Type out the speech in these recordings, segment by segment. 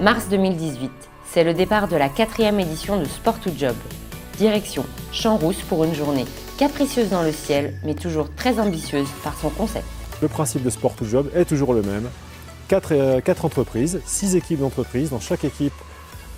Mars 2018, c'est le départ de la 4e édition de Sport2Job. Direction Champs-Rousses pour une journée capricieuse dans le ciel, mais toujours très ambitieuse par son concept. Le principe de Sport2Job est toujours le même. 4 entreprises, 6 équipes d'entreprises. Dans chaque équipe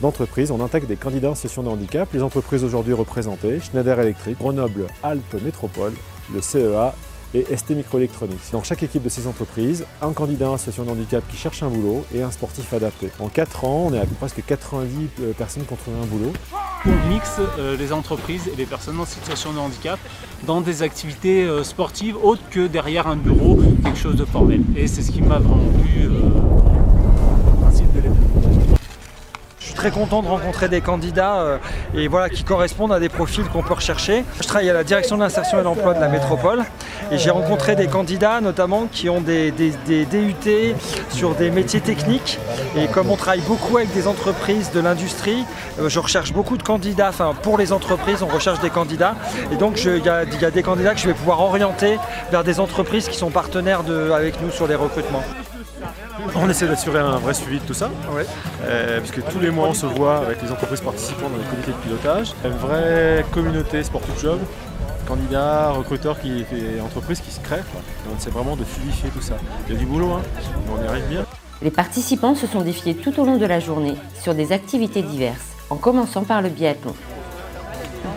d'entreprise, on intègre des candidats en situation de handicap. Les entreprises aujourd'hui représentées, Schneider Electric, Grenoble Alpes Métropole, le CEA et ST Microelectronics. Dans chaque équipe de ces entreprises, un candidat en situation de handicap qui cherche un boulot et un sportif adapté. En 4 ans, on est à presque 90 personnes qui ont trouvé un boulot. On mixe les entreprises et les personnes en situation de handicap dans des activités sportives autres que derrière un bureau, quelque chose de formel. Et c'est ce qui m'a vraiment plu, le principe de l'événement. Je suis très content de rencontrer des candidats qui correspondent à des profils qu'on peut rechercher. Je travaille à la direction de l'insertion et de l'emploi de la métropole et j'ai rencontré des candidats notamment qui ont des DUT sur des métiers techniques. Et comme on travaille beaucoup avec des entreprises de l'industrie, je recherche beaucoup de candidats, pour les entreprises on recherche des candidats. Et donc il y a des candidats que je vais pouvoir orienter vers des entreprises qui sont partenaires avec nous sur les recrutements. On essaie d'assurer un vrai suivi de tout ça, puisque tous les mois on se voit avec les entreprises participantes dans les comités de pilotage. Une vraie communauté Sport2Job, candidats, recruteurs et entreprises qui se créent. On essaie vraiment de fluidifier tout ça. Il y a du boulot, mais on y arrive bien. Les participants se sont défiés tout au long de la journée sur des activités diverses, en commençant par le biathlon.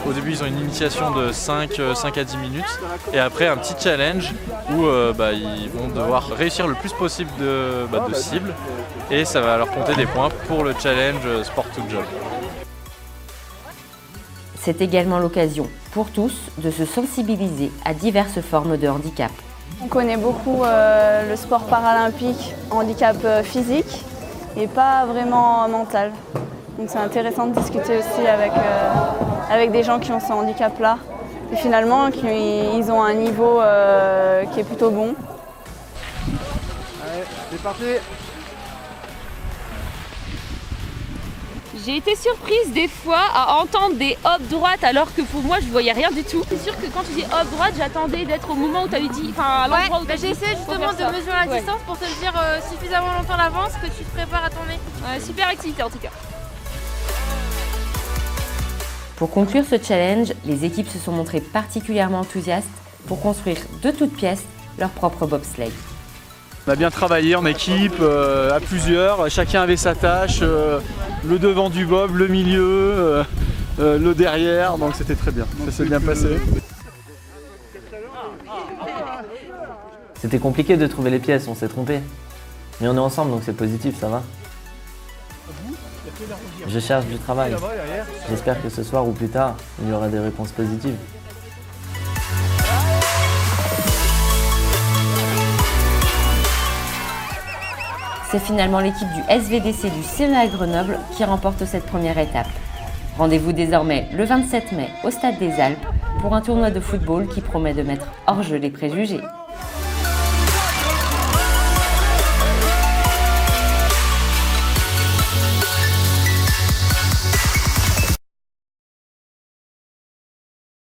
Au début, ils ont une initiation de 5 à 10 minutes et après un petit challenge où ils vont devoir réussir le plus possible de cibles et ça va leur compter des points pour le challenge Sport2Job. C'est également l'occasion pour tous de se sensibiliser à diverses formes de handicap. On connaît beaucoup le sport paralympique, handicap physique et pas vraiment mental. Donc c'est intéressant de discuter aussi avec des gens qui ont ce handicap-là. Et finalement, ils ont un niveau qui est plutôt bon. Allez, c'est parti. J'ai été surprise des fois à entendre des hop droite alors que pour moi je voyais rien du tout. C'est sûr que quand tu dis hop droite, j'attendais d'être au moment où tu avais dit, à l'endroit où tu as dit. J'ai essayé justement de mesurer la distance pour te le dire suffisamment longtemps à l'avance que tu te prépares à tourner. Super activité en tout cas. Pour conclure ce challenge, les équipes se sont montrées particulièrement enthousiastes pour construire de toutes pièces leur propre bobsleigh. On a bien travaillé en équipe, à plusieurs, chacun avait sa tâche, le devant du bob, le milieu, le derrière, donc c'était très bien, ça s'est bien passé. C'était compliqué de trouver les pièces, on s'est trompé. Mais on est ensemble donc c'est positif, ça va. Je cherche du travail. J'espère que ce soir ou plus tard, il y aura des réponses positives. C'est finalement l'équipe du SVDC du CEA Grenoble qui remporte cette première étape. Rendez-vous désormais le 27 mai au Stade des Alpes pour un tournoi de football qui promet de mettre hors jeu les préjugés.